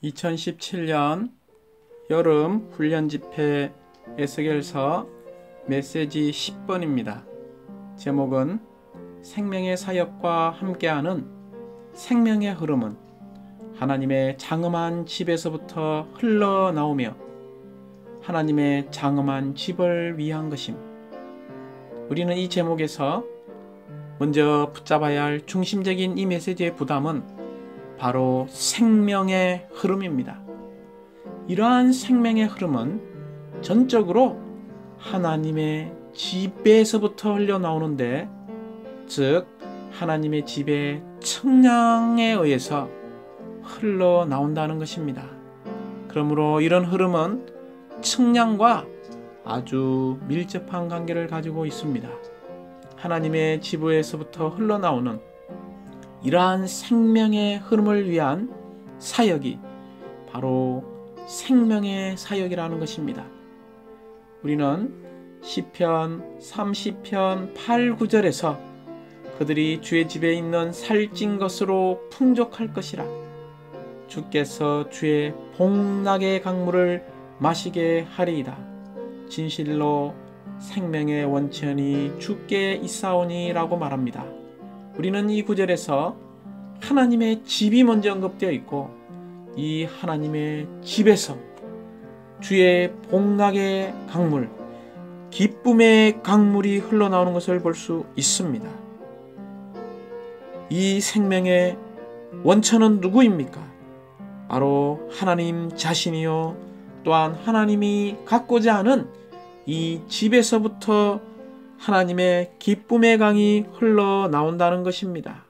2017년 여름 훈련 집회 에스겔서 메시지 10번입니다. 제목은 생명의 사역과 함께하는 생명의 흐름은 하나님의 장엄한 집에서부터 흘러나오며 하나님의 장엄한 집을 위한 것임. 우리는 이 제목에서 먼저 붙잡아야 할 중심적인 이 메시지의 부담은 바로 생명의 흐름입니다. 이러한 생명의 흐름은 전적으로 하나님의 집에서부터 흘러나오는데, 즉 하나님의 집의 청량에 의해서 흘러나온다는 것입니다. 그러므로 이런 흐름은 청량과 아주 밀접한 관계를 가지고 있습니다. 하나님의 지부에서부터 흘러나오는 이러한 생명의 흐름을 위한 사역이 바로 생명의 사역이라는 것입니다. 우리는 시편 30편 8, 9절에서 그들이 주의 집에 있는 살찐 것으로 풍족할 것이라, 주께서 주의 복락의 강물을 마시게 하리이다. 진실로 생명의 원천이 주께 있사오니 라고 말합니다. 우리는 이 구절에서 하나님의 집이 먼저 언급되어 있고, 이 하나님의 집에서 주의 복락의 강물, 기쁨의 강물이 흘러나오는 것을 볼 수 있습니다. 이 생명의 원천은 누구입니까? 바로 하나님 자신이요, 또한 하나님이 갖고자 하는 이 집에서부터 하나님의 기쁨의 강이 흘러나온다는 것입니다.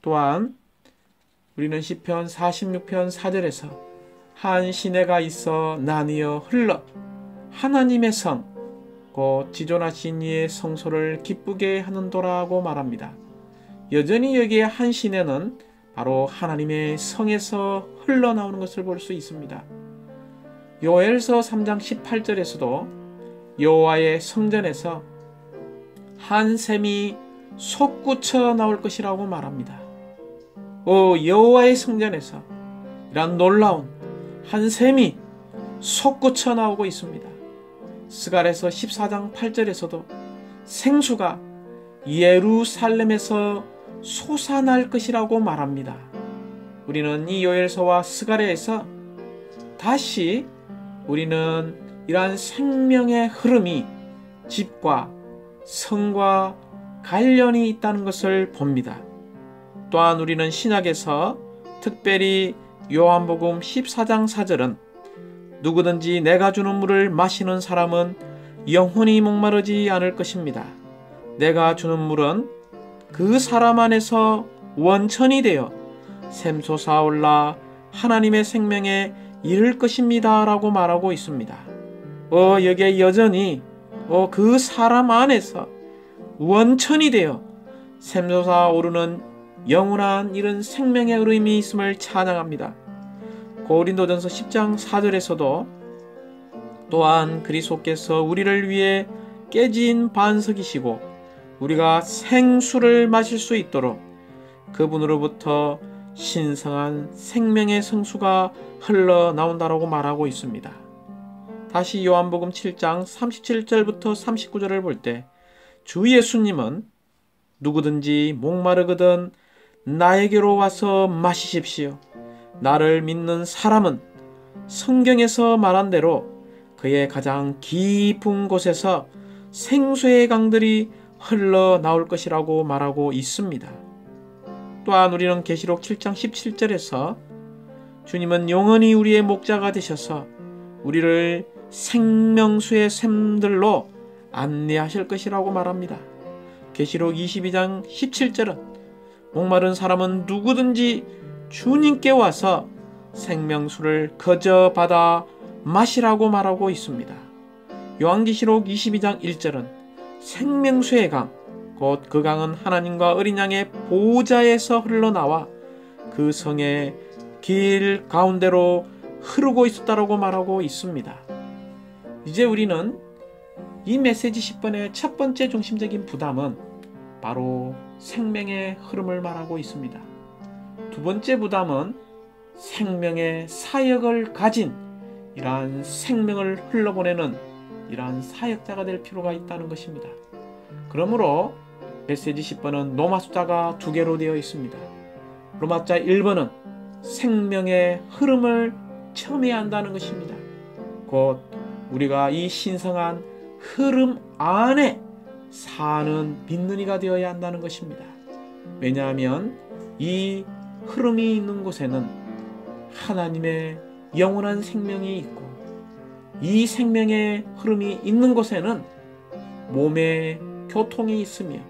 또한 우리는 시편 46편 4절에서 한 시내가 있어 나뉘어 흘러 하나님의 성, 곧 지존하신 이의 성소를 기쁘게 하는도라고 말합니다. 여전히 여기에 한 시내는 바로 하나님의 성에서 흘러나오는 것을 볼 수 있습니다. 요엘서 3장 18절에서도 여호와의 성전에서 한 샘이 솟구쳐 나올 것이라고 말합니다. 여호와의 성전에서 이런 놀라운 한 샘이 솟구쳐 나오고 있습니다. 스갈에서 14장 8절에서도 생수가 예루살렘에서 솟아날 것이라고 말합니다. 우리는 이 요엘서와 스갈에서 다시 우리는 이러한 생명의 흐름이 집과 성과 관련이 있다는 것을 봅니다. 또한 우리는 신약에서 특별히 요한복음 14장 4절은 누구든지 내가 주는 물을 마시는 사람은 영원히 목마르지 않을 것입니다. 내가 주는 물은 그 사람 안에서 원천이 되어 샘솟아 올라 하나님의 생명에 이를 것입니다 라고 말하고 있습니다. 여기에 여전히 그 사람 안에서 원천이 되어 샘솟아 오르는 영원한 이런 생명의 흐름이 있음을 찬양합니다. 고린도전서 10장 4절에서도 또한 그리스도께서 우리를 위해 깨진 반석이시고 우리가 생수를 마실 수 있도록 그분으로부터 신성한 생명의 성수가 흘러나온다라고 말하고 있습니다. 다시 요한복음 7장 37절부터 39절을 볼 때 주 예수님은 누구든지 목마르거든 나에게로 와서 마시십시오. 나를 믿는 사람은 성경에서 말한 대로 그의 가장 깊은 곳에서 생수의 강들이 흘러나올 것이라고 말하고 있습니다. 또한 우리는 계시록 7장 17절에서 주님은 영원히 우리의 목자가 되셔서 우리를 생명수의 샘들로 안내하실 것이라고 말합니다. 계시록 22장 17절은 목마른 사람은 누구든지 주님께 와서 생명수를 거저 받아 마시라고 말하고 있습니다. 요한계시록 22장 1절은 생명수의 강, 곧 그 강은 하나님과 어린 양의 보호자에서 흘러나와 그 성의 길 가운데로 흐르고 있었다라고 말하고 있습니다. 이제 우리는 이 메시지 10번의 첫 번째 중심적인 부담은 바로 생명의 흐름을 말하고 있습니다. 두 번째 부담은 생명의 사역을 가진 이러한 생명을 흘러보내는 이러한 사역자가 될 필요가 있다는 것입니다. 그러므로 메시지 10번은 로마 숫자가 2개로 되어 있습니다. 로마자 1번은 생명의 흐름을 체험해야 한다는 것입니다. 곧 우리가 이 신성한 흐름 안에 사는 믿는 이가 되어야 한다는 것입니다. 왜냐하면 이 흐름이 있는 곳에는 하나님의 영원한 생명이 있고, 이 생명의 흐름이 있는 곳에는 몸의 교통이 있으며,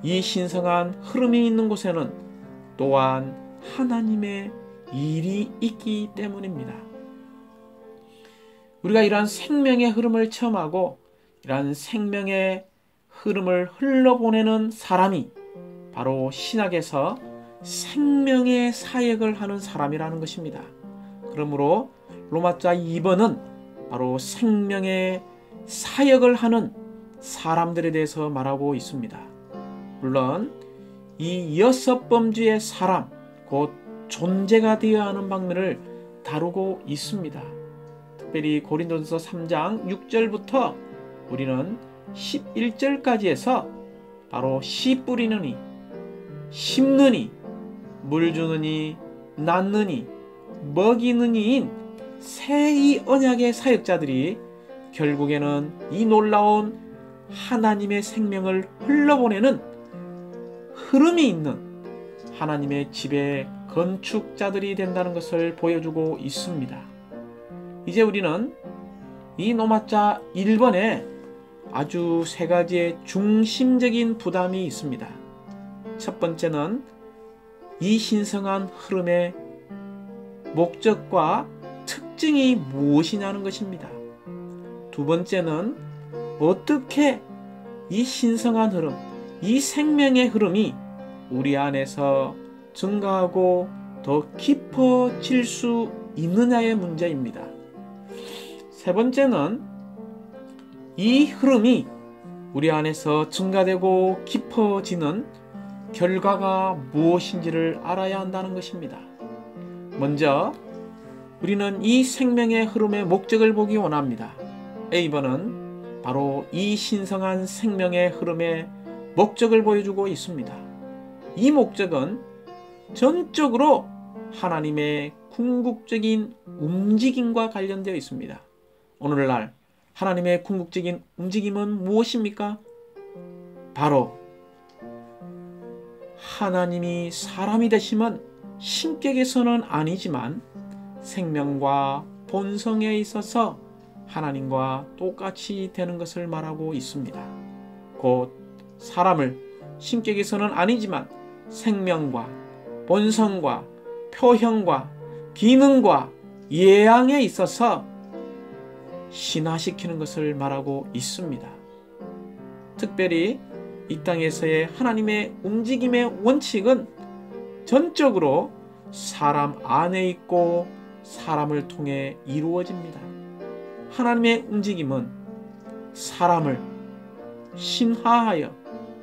이 신성한 흐름이 있는 곳에는 또한 하나님의 일이 있기 때문입니다. 우리가 이러한 생명의 흐름을 체험하고 이러한 생명의 흐름을 흘러보내는 사람이 바로 신약에서 생명의 사역을 하는 사람이라는 것입니다. 그러므로 로마자 2번은 바로 생명의 사역을 하는 사람들에 대해서 말하고 있습니다. 물론 이 6범주의 사람, 곧 존재가 되어야 하는 방면을 다루고 있습니다. 특별히 고린도전서 3장 6절부터 우리는 11절까지 해서 바로 씨 뿌리느니, 심느니, 물 주느니, 낳느니, 먹이느니인 새 이 언약의 사역자들이 결국에는 이 놀라운 하나님의 생명을 흘러보내는 흐름이 있는 하나님의 집의 건축자들이 된다는 것을 보여주고 있습니다. 이제 우리는 이 로마자 1번에 아주 3가지의 중심적인 부담이 있습니다. 첫 번째는 이 신성한 흐름의 목적과 특징이 무엇이냐는 것입니다. 두 번째는 어떻게 이 신성한 흐름, 이 생명의 흐름이 우리 안에서 증가하고 더 깊어질 수 있느냐의 문제입니다. 세 번째는 이 흐름이 우리 안에서 증가되고 깊어지는 결과가 무엇인지를 알아야 한다는 것입니다. 먼저 우리는 이 생명의 흐름의 목적을 보기 원합니다. A번은 바로 이 신성한 생명의 흐름의 목적을 보여주고 있습니다. 이 목적은 전적으로 하나님의 궁극적인 움직임과 관련되어 있습니다. 오늘날 하나님의 궁극적인 움직임은 무엇입니까? 바로 하나님이 사람이 되심은 신격에서는 아니지만 생명과 본성에 있어서 하나님과 똑같이 되는 것을 말하고 있습니다. 곧 사람을 신격에서는 아니지만 생명과 본성과 표현과 기능과 예양에 있어서 신화시키는 것을 말하고 있습니다. 특별히 이 땅에서의 하나님의 움직임의 원칙은 전적으로 사람 안에 있고 사람을 통해 이루어집니다. 하나님의 움직임은 사람을 신화하여,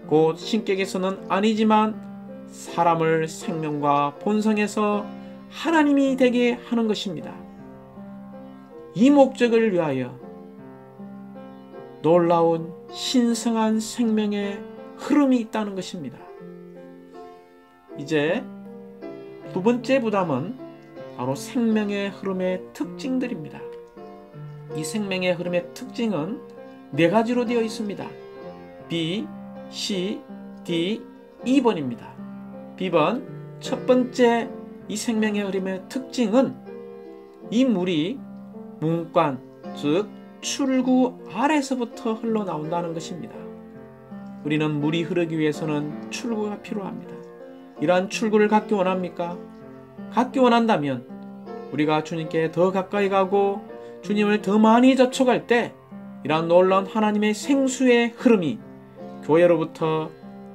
곧 신격에서는 아니지만 사람을 생명과 본성에서 하나님이 되게 하는 것입니다. 이 목적을 위하여 놀라운 신성한 생명의 흐름이 있다는 것입니다. 이제 두 번째 부담은 바로 생명의 흐름의 특징들입니다. 이 생명의 흐름의 특징은 4가지로 되어 있습니다. B, C, D, E번입니다. B번, 첫 번째 이 생명의 흐름의 특징은 이 물이 문관, 즉 출구 아래서부터 흘러나온다는 것입니다. 우리는 물이 흐르기 위해서는 출구가 필요합니다. 이러한 출구를 갖기 원합니까? 갖기 원한다면 우리가 주님께 더 가까이 가고 주님을 더 많이 접촉할 때 이러한 놀라운 하나님의 생수의 흐름이 교회로부터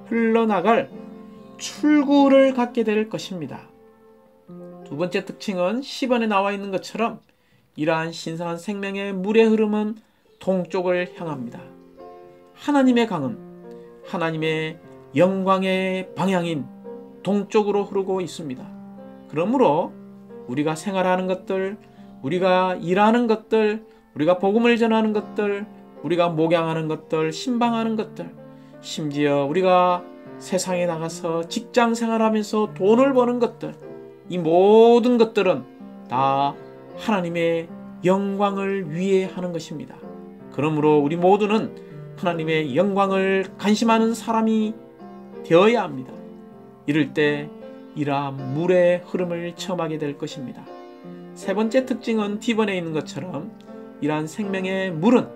흘러나갈 출구를 갖게 될 것입니다. 두 번째 특징은 10번에 나와 있는 것처럼 이러한 신성한 생명의 물의 흐름은 동쪽을 향합니다. 하나님의 강은 하나님의 영광의 방향인 동쪽으로 흐르고 있습니다. 그러므로 우리가 생활하는 것들, 우리가 일하는 것들, 우리가 복음을 전하는 것들, 우리가 목양하는 것들, 신방하는 것들, 심지어 우리가 세상에 나가서 직장 생활하면서 돈을 버는 것들, 이 모든 것들은 다 하나님의 영광을 위해 하는 것입니다. 그러므로 우리 모두는 하나님의 영광을 간심하는 사람이 되어야 합니다. 이럴 때 이러한 물의 흐름을 체험하게 될 것입니다. 세 번째 특징은 D번에 있는 것처럼 이러한 생명의 물은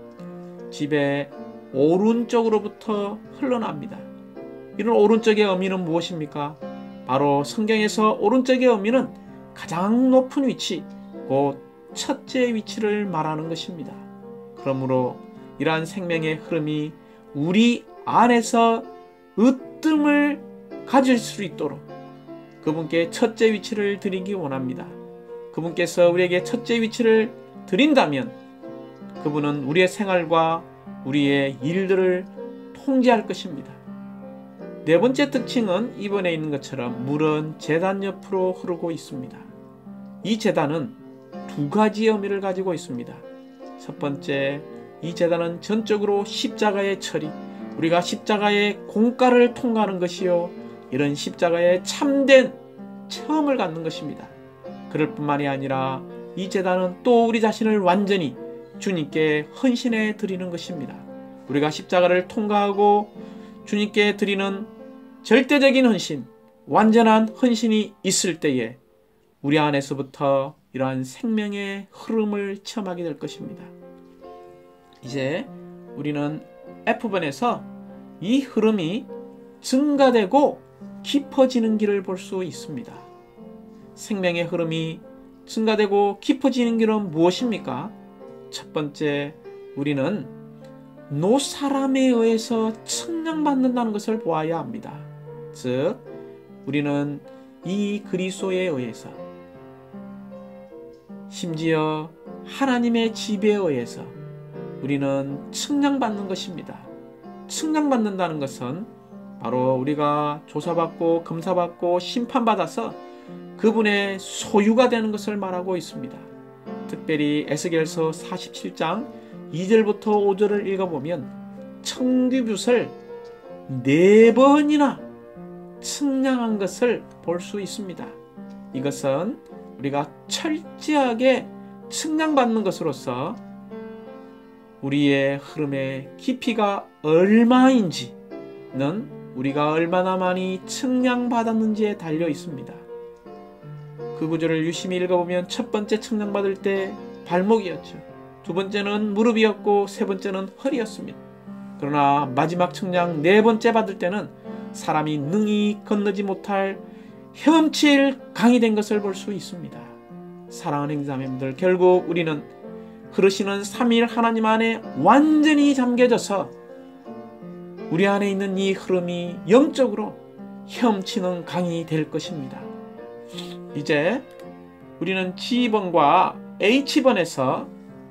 집의 오른쪽으로부터 흘러납니다. 이런 오른쪽의 의미는 무엇입니까? 바로 성경에서 오른쪽의 의미는 가장 높은 위치, 곧 첫째 위치를 말하는 것입니다. 그러므로 이러한 생명의 흐름이 우리 안에서 으뜸을 가질 수 있도록 그분께 첫째 위치를 드리기 원합니다. 그분께서 우리에게 첫째 위치를 드린다면 그분은 우리의 생활과 우리의 일들을 통제할 것입니다. 네 번째 특징은 이번에 있는 것처럼 물은 제단 옆으로 흐르고 있습니다. 이 제단은 두 가지 의미를 가지고 있습니다. 첫 번째, 이 제단은 전적으로 십자가의 처리, 우리가 십자가의 공가를 통과하는 것이요, 이런 십자가의 참된 체험을 갖는 것입니다. 그럴 뿐만이 아니라 이 제단은 또 우리 자신을 완전히 주님께 헌신해 드리는 것입니다. 우리가 십자가를 통과하고 주님께 드리는 절대적인 헌신, 완전한 헌신이 있을 때에 우리 안에서부터 이러한 생명의 흐름을 체험하게 될 것입니다. 이제 우리는 F번에서 이 흐름이 증가되고 깊어지는 길을 볼 수 있습니다. 생명의 흐름이 증가되고 깊어지는 길은 무엇입니까? 첫 번째, 우리는 노사람에 의해서 측량받는다는 것을 보아야 합니다. 즉, 우리는 이 그리스도에 의해서, 심지어 하나님의 지배에 의해서 우리는 측량받는 것입니다. 측량받는다는 것은 바로 우리가 조사받고 검사받고 심판받아서 그분의 소유가 되는 것을 말하고 있습니다. 특별히 에스겔서 47장 2절부터 5절을 읽어보면 청기뷿을 4번이나 측량한 것을 볼 수 있습니다. 이것은 우리가 철저하게 측량받는 것으로서 우리의 흐름의 깊이가 얼마인지는 우리가 얼마나 많이 측량받았는지에 달려 있습니다. 그 구절을 유심히 읽어보면 첫 번째 측량받을 때 발목이었죠. 두 번째는 무릎이었고 세 번째는 허리였습니다. 그러나 마지막 측량 네 번째 받을 때는 사람이 능히 건너지 못할 헤엄칠 강이 된 것을 볼 수 있습니다. 사랑하는 형제자매님들, 결국 우리는 흐르시는 삼위일 하나님 안에 완전히 잠겨져서 우리 안에 있는 이 흐름이 영적으로 헤엄치는 강이 될 것입니다. 이제 우리는 G번과 H번에서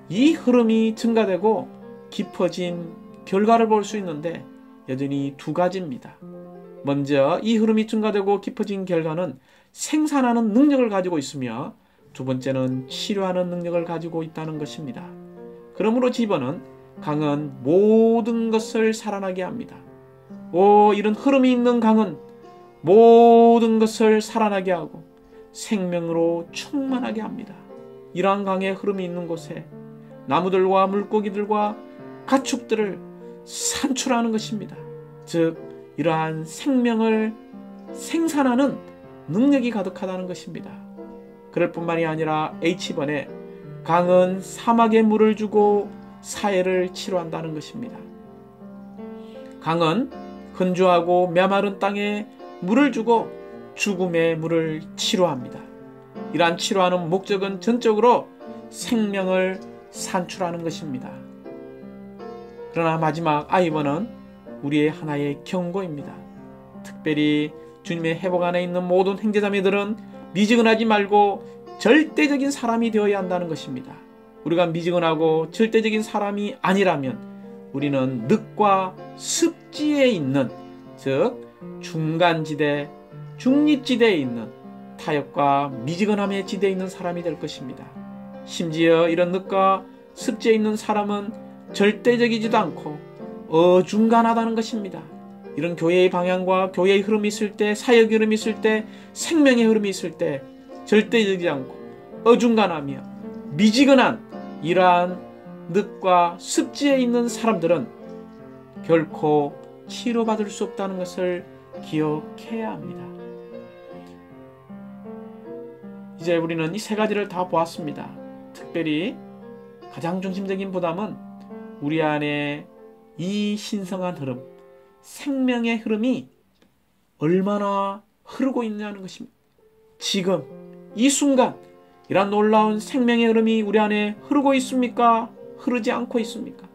이 흐름이 증가되고 깊어진 결과를 볼 수 있는데 여전히 두 가지입니다. 먼저 이 흐름이 증가되고 깊어진 결과는 생산하는 능력을 가지고 있으며 두 번째는 치료하는 능력을 가지고 있다는 것입니다. 그러므로 G번은 강은 모든 것을 살아나게 합니다. 이런 흐름이 있는 강은 모든 것을 살아나게 하고 생명으로 충만하게 합니다. 이러한 강의 흐름이 있는 곳에 나무들과 물고기들과 가축들을 산출하는 것입니다. 즉 이러한 생명을 생산하는 능력이 가득하다는 것입니다. 그럴 뿐만이 아니라 H번에 강은 사막에 물을 주고 사해를 치료한다는 것입니다. 강은 건조하고 메마른 땅에 물을 주고 죽음의 물을 치료합니다. 이러한 치료하는 목적은 전적으로 생명을 산출하는 것입니다. 그러나 마지막 I번은 우리의 하나의 경고입니다. 특별히 주님의 회복 안에 있는 모든 형제자매들은 미지근하지 말고 절대적인 사람이 되어야 한다는 것입니다. 우리가 미지근하고 절대적인 사람이 아니라면 우리는 늑과 습지에 있는, 즉 중간지대, 중립지대에 있는 타협과 미지근함에 지대해 있는 사람이 될 것입니다. 심지어 이런 늑과 습지에 있는 사람은 절대적이지도 않고 어중간하다는 것입니다. 이런 교회의 방향과 교회의 흐름이 있을 때, 사역의 흐름이 있을 때, 생명의 흐름이 있을 때 절대적이지 않고 어중간하며 미지근한 이러한 늑과 습지에 있는 사람들은 결코 치료받을 수 없다는 것을 기억해야 합니다. 이제 우리는 이 세 가지를 다 보았습니다. 특별히 가장 중심적인 부담은 우리 안에 이 신성한 흐름, 생명의 흐름이 얼마나 흐르고 있냐는 것입니다. 지금 이 순간 이런 놀라운 생명의 흐름이 우리 안에 흐르고 있습니까? 흐르지 않고 있습니까?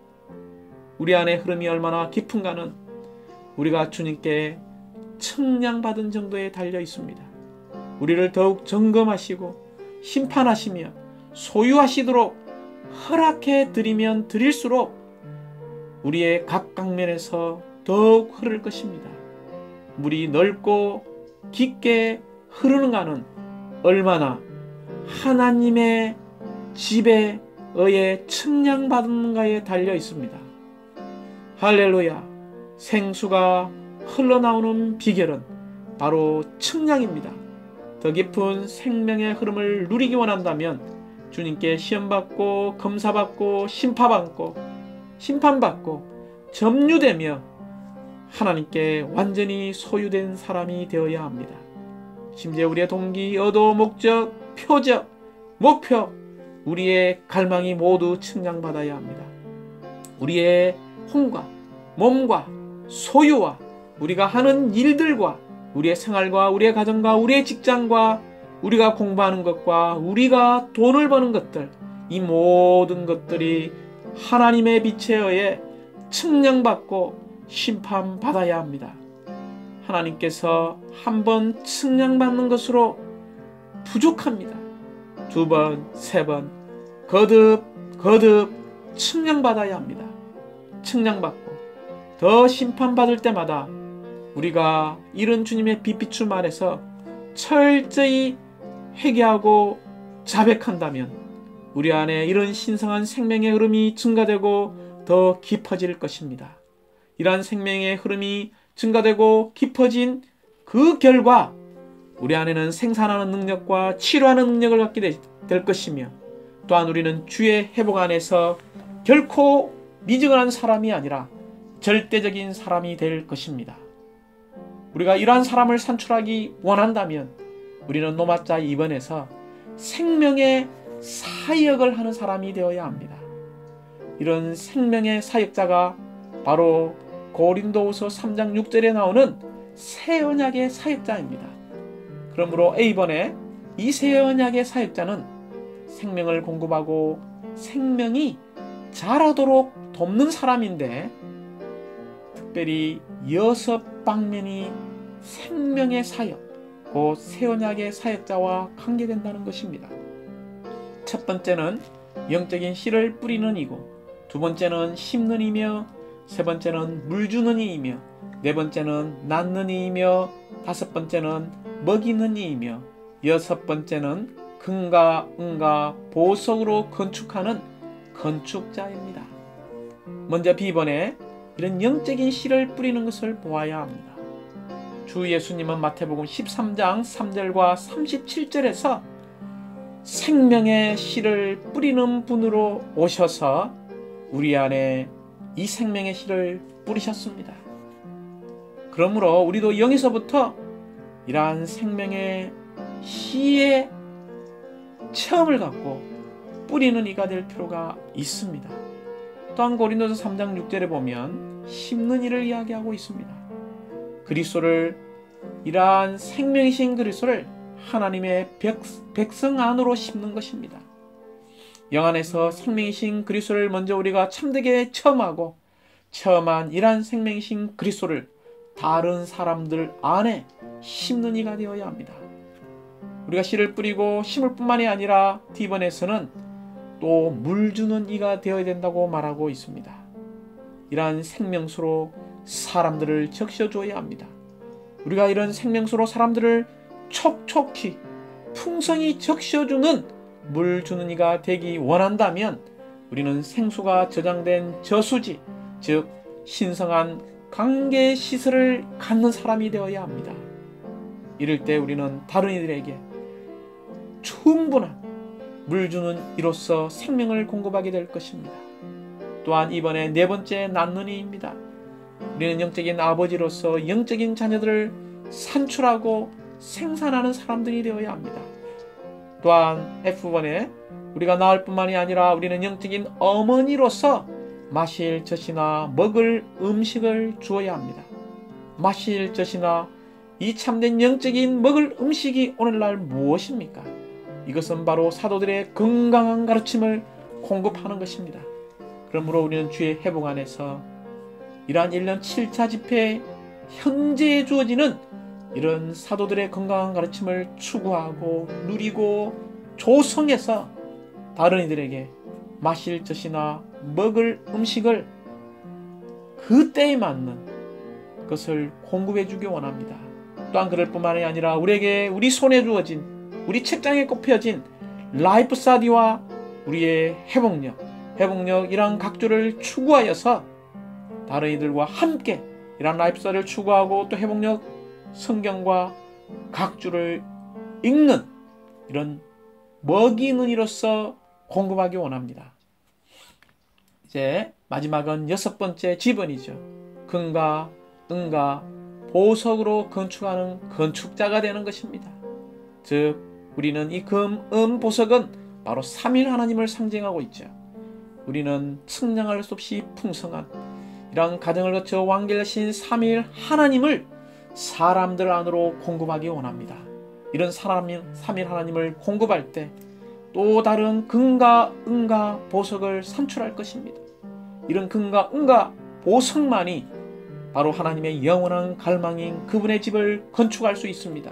우리 안에 흐름이 얼마나 깊은가는 우리가 주님께 측량받은 정도에 달려 있습니다. 우리를 더욱 점검하시고 심판하시며 소유하시도록 허락해 드리면 드릴수록 우리의 각각면에서 더욱 흐를 것입니다. 물이 넓고 깊게 흐르는가는 얼마나 하나님의 집에 의해 측량받는가에 달려 있습니다. 할렐루야. 생수가 흘러나오는 비결은 바로 측량입니다. 더 깊은 생명의 흐름을 누리기 원한다면 주님께 시험받고 검사받고 심판받고 점유되며 하나님께 완전히 소유된 사람이 되어야 합니다. 심지어 우리의 동기, 의도, 목적, 표적, 목표, 우리의 갈망이 모두 측량받아야 합니다. 우리의 혼과 몸과 소유와 우리가 하는 일들과 우리의 생활과 우리의 가정과 우리의 직장과 우리가 공부하는 것과 우리가 돈을 버는 것들, 이 모든 것들이 하나님의 빛에 의해 측량받고 심판받아야 합니다. 하나님께서 한 번 측량받는 것으로 부족합니다. 두 번, 세 번 거듭 측량받아야 합니다. 측량받고 더 심판받을 때마다 우리가 이런 주님의 빛비춤 아래서 철저히 회개하고 자백한다면 우리 안에 이런 신성한 생명의 흐름이 증가되고 더 깊어질 것입니다. 이러한 생명의 흐름이 증가되고 깊어진 그 결과 우리 안에는 생산하는 능력과 치료하는 능력을 갖게 될 것이며 또한 우리는 주의 회복 안에서 결코 미지근한 사람이 아니라 절대적인 사람이 될 것입니다. 우리가 이러한 사람을 산출하기 원한다면 우리는 노마자 2번에서 생명의 사역을 하는 사람이 되어야 합니다. 이런 생명의 사역자가 바로 고린도후서 3장 6절에 나오는 새 언약의 사역자입니다. 그러므로 A번에 이 새 언약의 사역자는 생명을 공급하고 생명이 자라도록 돕는 사람인데 특별히 6방면이 생명의 사역, 곧 새 언약의 사역자와 관계된다는 것입니다. 첫 번째는 영적인 씨를 뿌리는 이고, 두 번째는 심는 이며, 세 번째는 물 주는 이이며, 네 번째는 낳는 이이며, 다섯 번째는 먹이는 이이며, 여섯 번째는 금과 은과 보석으로 건축하는 건축자입니다. 먼저 B번에 이런 영적인 씨를 뿌리는 것을 보아야 합니다. 주 예수님은 마태복음 13장 3절과 37절에서 생명의 씨를 뿌리는 분으로 오셔서 우리 안에 이 생명의 씨를 뿌리셨습니다. 그러므로 우리도 영에서부터 이러한 생명의 씨의 체험을 갖고 뿌리는 이가 될 필요가 있습니다. 또한 고린도서 3장 6절에 보면 심는 이를 이야기하고 있습니다. 그리스도를, 이러한 생명이신 그리스도를 하나님의 백성 안으로 심는 것입니다. 영 안에서 생명이신 그리스도를 먼저 우리가 참되게 체험하고 체험한 이러한 생명이신 그리스도를 다른 사람들 안에 심는 이가 되어야 합니다. 우리가 씨를 뿌리고 심을 뿐만이 아니라 D번에서는 또 물 주는 이가 되어야 된다고 말하고 있습니다. 이러한 생명수로 사람들을 적셔줘야 합니다. 우리가 이런 생명수로 사람들을 촉촉히 풍성히 적셔주는 물 주는 이가 되기 원한다면 우리는 생수가 저장된 저수지, 즉 신성한 관계 시설을 갖는 사람이 되어야 합니다. 이럴 때 우리는 다른 이들에게 충분한 물 주는 이로서 생명을 공급하게 될 것입니다. 또한 이번에 네 번째 낳는 이입니다. 우리는 영적인 아버지로서 영적인 자녀들을 산출하고 생산하는 사람들이 되어야 합니다. 또한 F번에 우리가 낳을 뿐만이 아니라 우리는 영적인 어머니로서 마실 젖이나 먹을 음식을 주어야 합니다. 마실 젖이나 이 참된 영적인 먹을 음식이 오늘날 무엇입니까? 이것은 바로 사도들의 건강한 가르침을 공급하는 것입니다. 그러므로 우리는 주의 회복 안에서 이러한 1년 7차 집회 현재에 주어지는 이런 사도들의 건강한 가르침을 추구하고 누리고 조성해서 다른 이들에게 마실 젖이나 먹을 음식을 그때에 맞는 것을 공급해 주기 원합니다. 또한 그럴 뿐만이 아니라 우리에게 우리 손에 주어진, 우리 책장에 꼽혀진 라이프 사디와 우리의 회복력 이러한 각주를 추구하여서 다른 이들과 함께 이러한 라이프 사디를 추구하고 또 회복력 성경과 각주를 읽는 이런 먹이는 이로서 공급하기 원합니다. 이제 마지막은 6번째 지번이죠. 금과 은과 보석으로 건축하는 건축자가 되는 것입니다. 즉 우리는 이 금, 은, 보석은 바로 삼일 하나님을 상징하고 있죠. 우리는 측량할 수 없이 풍성한 이런 과정을 거쳐 완결하신 삼일 하나님을 사람들 안으로 공급하기 원합니다. 이런 삼일 하나님을 공급할 때 또 다른 금과 은과 보석을 산출할 것입니다. 이런 금과 은과 보석만이 바로 하나님의 영원한 갈망인 그분의 집을 건축할 수 있습니다.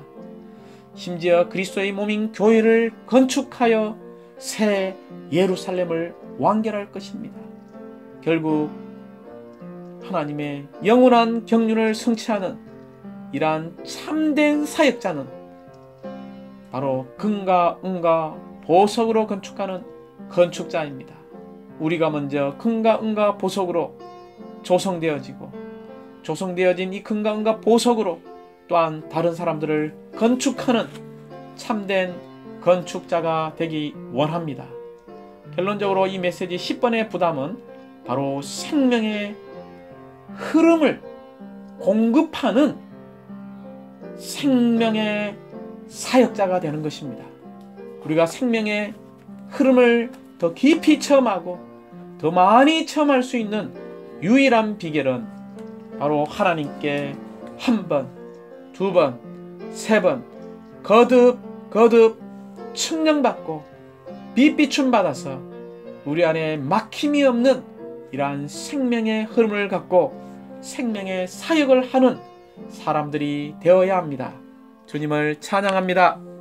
심지어 그리스도의 몸인 교회를 건축하여 새 예루살렘을 완결할 것입니다. 결국 하나님의 영원한 경륜을 성취하는 이러한 참된 사역자는 바로 금과 은과 보석으로 건축하는 건축자입니다. 우리가 먼저 금과 은과 보석으로 조성되어진 이 금과 은과 보석으로 또한 다른 사람들을 건축하는 참된 건축자가 되기 원합니다. 결론적으로 이 메시지 10번의 부담은 바로 생명의 흐름을 공급하는 생명의 사역자가 되는 것입니다. 우리가 생명의 흐름을 더 깊이 체험하고 더 많이 체험할 수 있는 유일한 비결은 바로 하나님께 한 번, 두 번, 세 번 거듭 측량받고 빛비춤 받아서 우리 안에 막힘이 없는 이러한 생명의 흐름을 갖고 생명의 사역을 하는 사람들이 되어야 합니다. 주님을 찬양합니다.